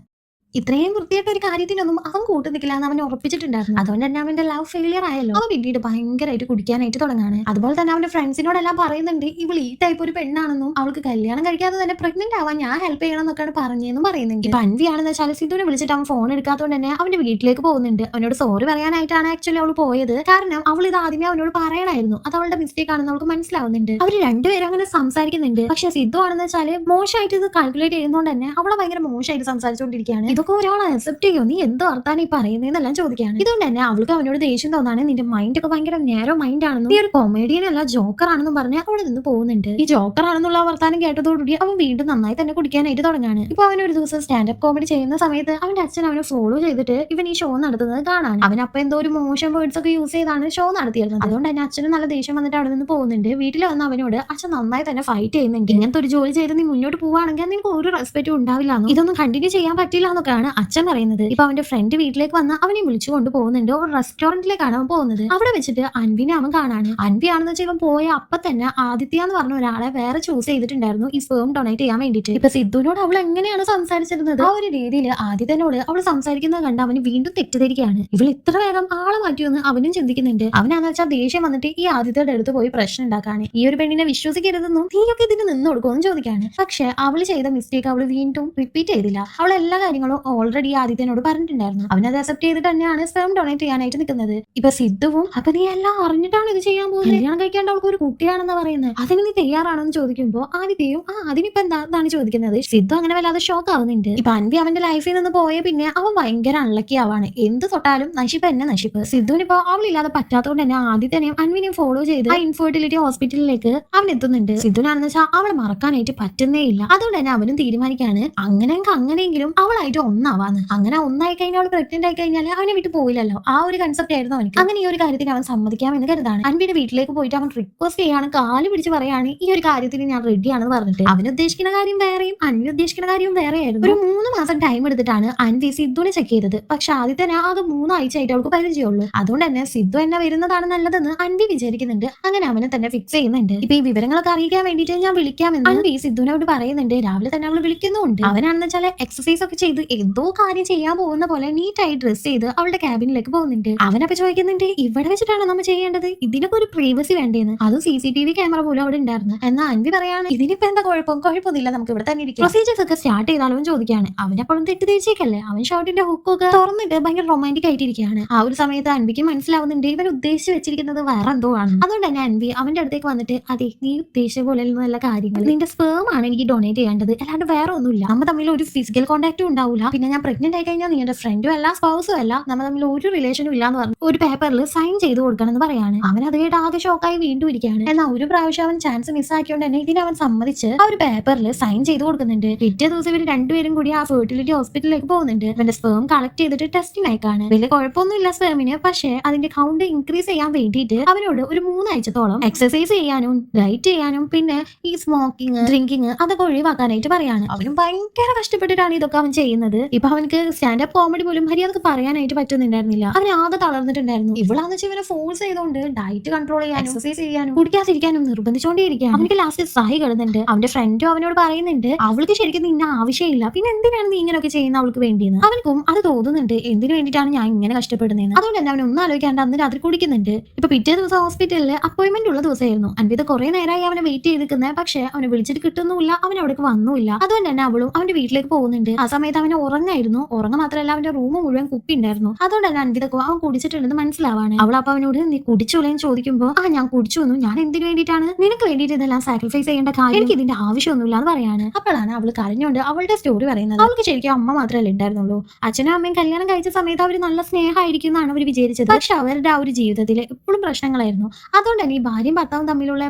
ഇത്രയും വൃത്തിയായിട്ട് ഒരു കാര്യത്തിനൊന്നും അവൻ കൂട്ടു നിൽക്കില്ല എന്ന് അവൻ ഉറപ്പിച്ചിട്ടുണ്ടായിരുന്നു. അതുകൊണ്ട് തന്നെ അവന്റെ ലവ് ഫെയിലിയർ ആയല്ലോ. അവൻ പിന്നീട് ഭയങ്കരമായിട്ട് കുടിക്കാനായിട്ട് തുടങ്ങാണ്. അതുപോലെ തന്നെ അവന്റെ ഫ്രണ്ട്സിനോടെല്ലാം പറയുന്നുണ്ട് ഇവൾ ഈ ടൈപ്പ് ഒരു പെണ്ണാണെന്നും അവൾക്ക് കല്യാണം കഴിക്കാതെ തന്നെ പ്രഗ്നന്റ് ആവാൻ ഞാൻ ഹെൽപ്പ് ചെയ്യണം എന്നൊക്കെയാണ് പറഞ്ഞതെന്നും പറയുന്നുണ്ട്. ഇപ്പൊ അൻവിയാണെന്ന് വെച്ചാൽ സിദ്ധുവിനെ വിളിച്ചിട്ട് അവൻ ഫോൺ എടുക്കാത്തതുകൊണ്ട് തന്നെ അവന്റെ വീട്ടിലേക്ക് പോകുന്നുണ്ട്. അവനോട് സോറി പറയാനായിട്ടാണ് ആക്ച്വലി അവൾ പോയത്. കാരണം അവൾ ഇത് ആദ്യമേ അവനോട് പറയണമായിരുന്നു. അത് അവളുടെ മിസ്റ്റേക്ക് ആണെന്ന് അവൾക്ക് മനസ്സിലാവുന്നുണ്ട്. അവർ രണ്ടുപേരും അങ്ങനെ സംസാരിക്കുന്നുണ്ട്. പക്ഷെ സിദ്ധു ആണെന്ന് വെച്ചാൽ മോശമായിട്ട് ഇത് കാൽക്കുലേറ്റ് ചെയ്യുന്നതുകൊണ്ട് തന്നെ അവളെ ഭയങ്കര മോശമായിട്ട് സംസാരിച്ചുകൊണ്ടിരിക്കുകയാണ്. ഇതൊക്കെ ഒരാൾ അക്സെപ്റ്റ് ചെയ്യോ, നീ എന്ത് വർത്താനം ഈ പറയുന്നതെന്നെല്ലാം ചോദിക്കുകയാണ്. ഇതുകൊണ്ട് തന്നെ അവൾക്ക് അവനോട് ദേഷ്യം തോന്നാണ്. നിന്റെ മൈൻഡ് ഒക്കെ ഭയങ്കര നേരോ മൈൻഡ് ആണെന്നും നീ ഒരു കൊമേഡിയൻ അല്ല ജോക്കർ ആണെന്നും പറഞ്ഞ് അവിടെ നിന്ന് പോകുന്നുണ്ട്. ഈ ജോക്കർ ആണെന്നുള്ള വർത്താനം കേട്ടതോടുകൂടി അവൻ വീണ്ടും നന്നായി തന്നെ കുടിക്കാനായിട്ട് തുടങ്ങാണ്. ഇപ്പൊ അവൻ ഒരു ദിവസം സ്റ്റാൻഡപ്പ് കോമഡി ചെയ്യുന്ന സമയത്ത് അവന്റെ അച്ഛൻ അവനെ ഫോളോ ചെയ്തിട്ട് ഇവൻ ഈ ഷോ നടത്തുന്നത് കാണാൻ. അവൻ അപ്പൊ എന്തോ ഒരു മോശം വേർഡ്സ് ഒക്കെ യൂസ് ചെയ്താണ് ഷോ നടത്തിയിരുന്നത്. അതുകൊണ്ട് തന്നെ അച്ഛന് നല്ല ദേഷ്യം വന്നിട്ട് അവിടെ നിന്ന് പോകുന്നുണ്ട്. വീട്ടിൽ വന്ന് അവനോട് അച്ഛൻ നന്നായി തന്നെ ഫൈറ്റ് ചെയ്യുന്നുണ്ട്. ഇങ്ങനത്തെ ഒരു ജോലി ചെയ്ത് നീ മുന്നോട്ട് പോവാണെങ്കിൽ നിനക്ക് ഒരു റെസ്പെക്റ്റും ഉണ്ടാവില്ല, ഇതൊന്നും കണ്ടിന്യൂ ചെയ്യാൻ പറ്റില്ല എന്നൊക്കെയാണ് അച്ഛൻ പറയുന്നത്. ഇപ്പൊ അവന്റെ ഫ്രണ്ട് വീട്ടിലേക്ക് വന്ന് അവനെ വിളിച്ചു കൊണ്ട് പോകുന്നുണ്ട്. ഒരു റെസ്റ്റോറന്റിലേക്കാണ് അവൻ പോകുന്നത്. അവിടെ വെച്ചിട്ട് അൻവിനെ അവൻ കാണാണ്. അൻവി ആണെന്ന് വെച്ചാൽ ഇവൻ പോയ അപ്പൊ തന്നെ ആദിത്യ എന്ന് പറഞ്ഞ ഒരാളെ വേറെ ചൂസ് ചെയ്തിട്ടുണ്ടായിരുന്നു ഈ സ്പേം ഡൊണേറ്റ് ചെയ്യാൻ വേണ്ടിയിട്ട്. ഇപ്പൊ സിദ്ധുവിനോട് അവൾ എങ്ങനെയാണ് സംസാരിച്ചിരുന്നത്, ആ ഒരു രീതിയിൽ ആദിത്യനോട് അവൾ സംസാരിക്കുന്നത് കണ്ട് അവന് വീണ്ടും തെറ്റിദ്ധരിക്കുകയാണ്. ഇവൾ ഇത്ര വേഗം ആളെ മാറ്റിയെന്ന് അവനും ചിന്തിക്കുന്നുണ്ട്. അവനാന്ന് വെച്ചാൽ ദേഷ്യം വന്നിട്ട് ഈ ആദിത്യയുടെ അടുത്ത് പോയി പ്രശ്നം ഉണ്ടാക്കാണ്. ഈ ഒരു പെണ്ണിനെ വിശ്വസിക്കരുതെന്നും നീയൊക്കെ ഇതിന് നിന്ന് കൊടുക്കുമെന്ന് ചോദിക്കാണ്. പക്ഷെ അവൾ ചെയ്ത മിസ്റ്റേക്ക് അവൾ വീണ്ടും റിപ്പീറ്റ് ചെയ്തില്ല. അവൾ എല്ലാ കാര്യങ്ങളും ഓൾറെഡി ആദിത്യനോട് പറഞ്ഞിട്ടുണ്ടായിരുന്നു. അവനത് അക്സെപ്റ്റ് ചെയ്തിട്ട് തന്നെയാണ് സ്പേം ഡൊണേറ്റ് ചെയ്യാനായിട്ട് നിൽക്കുന്നത്. ഇപ്പൊ സിദ്ധുവും അപ്പൊ നീ എല്ലാം അറിഞ്ഞിട്ടാണ് ഇത് ചെയ്യാൻ പോകുന്നത്, കല്യാണം കഴിക്കാണ്ട് അവൾക്ക് ഒരു കുട്ടിയാണെന്ന് പറയുന്നത്, അതിന് നീ തയ്യാറാണെന്ന് ചോദിക്കുമ്പോൾ ആദിത്യയും അതിനിപ്പോ എന്താണ് ചോദിക്കുന്നത്. സിദ്ധു അങ്ങനെ വല്ലാതെ ഷോക്ക് ആവുന്നുണ്ട്. ഇപ്പൊ അൻവി അവന്റെ ലൈഫിൽ നിന്ന് പോയ പിന്നെ അവൻ ഭയങ്കര അൺലക്കി ആവാണ്. എന്ത് തൊട്ടാലും നശിപ്പ് തന്നെ നശിപ്പ്. സിദ്ധുവിനിപ്പോ അവളില്ലാതെ പറ്റാത്തതുകൊണ്ട് തന്നെ ആദിത്യനെയും അൻവിനെയും ഫോളോ ചെയ്ത് ആ ഇൻഫെർട്ടിലിറ്റി ഹോസ്പിറ്റലിലേക്ക് അവൻ എത്തുന്നുണ്ട്. സിദ്ധുനാണെന്ന് വെച്ചാൽ അവളെ മറക്കാനായിട്ട് പറ്റുന്നേ ഇല്ല. അതുകൊണ്ട് തന്നെ അവനും തീരുമാനിക്കാണ് അങ്ങനെയെങ്കിലും അവളായിട്ട് ഒന്നാവാന്ന്. അങ്ങനെ ഒന്നായി കഴിഞ്ഞാൽ അവൾ പ്രഗ്നന്റ് ആയി കഴിഞ്ഞാൽ അവനെ വിട്ടു പോയില്ലല്ലോ, ആ ഒരു കൺസെപ്റ്റ് ആയിരുന്നു അവനിക്ക്. അങ്ങനെ ഈ ഒരു കാര്യത്തിന് അവൻ സമ്മതിക്കാമെന്ന് കരുതാണ്. അൻവിയുടെ വീട്ടിലേക്ക് പോയിട്ട് അവൻ റിക്വസ്റ്റ് ചെയ്യാണ്, കാല് പിടിച്ച് പറയാണ് ഈ ഒരു കാര്യത്തിന് ഞാൻ റെഡിയാണെന്ന് പറഞ്ഞിട്ട്. അവൻ ഉദ്ദേശിക്കുന്ന കാര്യം വേറെയും അൻവി ഉദ്ദേശിക്കുന്ന കാര്യം വേറെയായിരുന്നു. ഒരു 3 മാസം ടൈം എടുത്തിട്ടാണ് അൻവി സിദ്ധുവിനെ ചെക്ക് ചെയ്തത്. പക്ഷെ ആദ്യത്തെ ആകെ 3 ആഴ്ചയായിട്ട് അവൾക്ക് പരിചയമുള്ളൂ. അതുകൊണ്ട് തന്നെ സിദ്ധു എന്നെ വരുന്നതാണ് നല്ലതെന്ന് അൻവി വിചാരിക്കുന്നുണ്ട്. അങ്ങനെ അവനെ തന്നെ ഫിക്സ് ചെയ്യുന്നുണ്ട്. ഇപ്പൊ ഈ വിവരങ്ങളൊക്കെ അറിയിക്കാൻ വേണ്ടിയിട്ട് ഞാൻ വിളിക്കാമെന്ന് അൻവി സിദ്ധുവിനോട് പറയുന്നുണ്ട്. രാവിലെ തന്നെ അവൾ വിളിക്കുന്നുണ്ട്. അവനാണെന്ന് വെച്ചാൽ എക്സസൈസ് ഒക്കെ ചെയ്ത് എന്തോ കാര്യം ചെയ്യാൻ പോകുന്ന പോലെ നീറ്റായി ഡ്രസ് ചെയ്ത് അവളുടെ ക്യാബിനിലേക്ക് പോകുന്നുണ്ട്. അവനപ്പൊ ചോദിക്കുന്നുണ്ട് ഇവിടെ വെച്ചിട്ടാണോ നമ്മൾ ചെയ്യേണ്ടത്, ഇതിനൊക്കെ ഒരു പ്രൈവസി വേണ്ടേന്ന്. അതും CCTV ക്യാമറ പോലും അവിടെ ഉണ്ടായിരുന്നു. എന്നാൽ അൻവി പറയാണ് ഇതിനിപ്പോ എന്താ കുഴപ്പമൊന്നുമില്ല, നമുക്ക് ഇവിടെ തന്നെ ഇരിക്കും. പ്രൊസീജിയേഴ്സ് ഒക്കെ സ്റ്റാർട്ട് ചെയ്താലോ ചോദിക്കുകയാണ്. അവനെപ്പോഴും തെറ്റിദ്ധരിച്ചേക്കല്ലേ. അവൻ ഷോട്ടിന്റെ ഹുക്കൊക്കെ തുറന്നിട്ട് ഭയങ്കര റൊമാൻറ്റിക് ആയിട്ടിരിക്കുകയാണ്. ആ ഒരു സമയത്ത് അൻവിക്ക് മനസ്സിലാവുന്നുണ്ട് ഇവൻ ഉദ്ദേശിച്ച് വെച്ചിരിക്കുന്നത് വേറെ എന്തോ ആണ്. അതുകൊണ്ട് തന്നെ അൻവി അവന്റെ അടുത്തേക്ക് വന്നിട്ട് അതെ നീ ഉദ്ദേശിച്ച പോലെ നല്ല കാര്യങ്ങൾ, നിന്റെ സ്പേം ആണ് എനിക്ക് ഡൊണേറ്റ് ചെയ്യേണ്ടത്, അല്ലാണ്ട് വേറെ ഒന്നുമില്ല. നമ്മൾ തമ്മിൽ ഒരു ഫിസിക്കൽ കോൺടാക്റ്റും ഉണ്ടാവില്ല. പിന്നെ ഞാൻ പ്രഗ്നന്റ് ആയി കഴിഞ്ഞാൽ നീ എന്റെ ഫ്രണ്ടും അല്ല സ്പൗസും അല്ല, നമ്മൾ തമ്മിൽ ഒരു റിലേഷനും ഇല്ലാന്ന് പറഞ്ഞു ഒരു പേപ്പറിൽ സൈൻ ചെയ്ത് കൊടുക്കണം എന്ന് പറയാണ്. അവൻ അത് കേട്ട് ആകെ ഷോക്കായി വീണ്ടും ഇരിക്കുകയാണ്. എന്നാൽ ഒരു പ്രാവശ്യം അവൻ ചാൻസ് മിസ്സാക്കിയോണ്ട് തന്നെ ഇതിന് അവൻ സമ്മതിച്ച് ആ ഒരു പേപ്പറിൽ സൈൻ ചെയ്ത് കൊടുക്കുന്നുണ്ട്. പിറ്റേ ദിവസം ഇവർ രണ്ടുപേരും കൂടി ആ ഫെർട്ടിലിറ്റി ഹോസ്പിറ്റലിലേക്ക് പോകുന്നുണ്ട്. അവന്റെ സ്പേം കളക്ട് ചെയ്തിട്ട് ടെസ്റ്റിംഗ് അയക്കാണ്. വലിയ കുഴപ്പമൊന്നുമില്ല സ്പേമിന്. പക്ഷേ അതിന്റെ കൗണ്ട് ഇൻക്രീസ് ചെയ്യാൻ വേണ്ടിയിട്ട് അവനോട് ഒരു 3 ആഴ്ചത്തോളം എക്സസൈസ് ചെയ്യാനും ഡയറ്റ് ചെയ്യാനും പിന്നെ ഈ സ്മോക്കിംഗ് ഡ്രിങ്കിങ് അതൊക്കെ ഒഴിവാക്കാനായിട്ട് പറയാണ്. അവനും ഭയങ്കര കഷ്ടപ്പെട്ടിട്ടാണ് ഇതൊക്കെ അവൻ ചെയ്യുന്നത്. ഇപ്പൊ അവനക്ക് സ്റ്റാൻഡപ്പ് കോമഡി പോലും മര്യാദക്ക് പറയാനായിട്ട് പറ്റുന്നുണ്ടായിരുന്നില്ല. അവൻ ആകെ തളർന്നിട്ടുണ്ടായിരുന്നു. ഇവളാന്ന് വെച്ചാൽ ഇവനെ ഫോഴ്സ് ചെയ്തുകൊണ്ട് ഡയറ്റ് കൺട്രോൾ ചെയ്യാനും എക്സസൈസ് ചെയ്യാനും കുടിക്കാതിരിക്കാനും നിർബന്ധിച്ചുകൊണ്ടേയിരിക്കുകയാണ്. അവനക്ക് ലാസ്റ്റ് സഹി കിടന്നുണ്ട്. അവന്റെ ഫ്രണ്ടും അവനോട് പറയുന്നുണ്ട് അവൾക്ക് ശരിക്കും നിന്നെ ആവശ്യമില്ല, പിന്നെ എന്തിനാണ് നീ ഇങ്ങനെയൊക്കെ ചെയ്യുന്ന അവൾക്ക് വേണ്ടിയെന്ന്. അവനക്കും അത് തോന്നുന്നുണ്ട് എന്തിനു വേണ്ടിയിട്ടാണ് ഞാൻ ഇങ്ങനെ കഷ്ടപ്പെടുന്നതെന്ന്. അതുകൊണ്ട് തന്നെ അവൻ ഒന്നും ആലോചിക്കാണ്ട് അന്ന് രാത്രി കുടിക്കുന്നുണ്ട്. ഇപ്പൊ പിറ്റേ ദിവസം ഹോസ്പിറ്റലിൽ അപ്പോയിന്റ്മെന്റ് ഉള്ള ദിവസമായിരുന്നു. അൻവിത കുറെ നേരമായി അവനെ വെയിറ്റ് ചെയ്തിരിക്കുന്നത്. പക്ഷെ അവനെ വിളിച്ചിട്ട് കിട്ടുന്നില്ല, അവൻ അവിടേക്ക് വന്നില്ല. അതുകൊണ്ട് തന്നെ അവളും അവന്റെ വീട്ടിലേക്ക് പോകുന്നുണ്ട്. ആ സമയത്ത് അവനെ ഉറങ്ങായിരുന്നു. ഉറങ്ങ മാത്രമല്ല അവന്റെ റൂം മുഴുവൻ കുപ്പി ഉണ്ടായിരുന്നു. അതുകൊണ്ട് തന്നെ അൻവിതക്ക് അവൻ കുടിച്ചിട്ടുണ്ടെന്ന് മനസ്സിലാവാണ്. അവൾ അപ്പൊ അവനോട് നീ കുടിച്ചോളേന്ന് ചോദിക്കുമ്പോൾ ഞാൻ കുടിച്ചു വന്നു, ഞാൻ എന്തിനു വേണ്ടിയിട്ടാണ് നിനക്ക് വേണ്ടിയിട്ട് ഇതെല്ലാം സാക്രിഫൈസ് ചെയ്യേണ്ട കാര്യം, എനിക്ക് ഇതിന്റെ ആവശ്യമൊന്നുമില്ല എന്ന് പറയാണ്. അപ്പോഴാണ് അവൾ കരഞ്ഞുകൊണ്ട് അവളുടെ സ്റ്റോറി പറയുന്നത്. അവൾക്ക് ശരിക്കും അമ്മ മാത്രമല്ലേ ഉണ്ടായിരുന്നുള്ളൂ. അച്ഛനും അമ്മയും കല്യാണം കഴിച്ച സമയത്ത് അവർ നല്ല സ്നേഹമായിരിക്കും എന്നാണ് അവർ വിചാരിച്ചത്. പക്ഷെ അവരുടെ ആ ഒരു ജീവിതത്തിൽ എപ്പോഴും പ്രശ്നങ്ങളായിരുന്നു. അതുകൊണ്ട് തന്നെ ഈ ഭാര്യയും ഭർത്താവും തമ്മിലുള്ള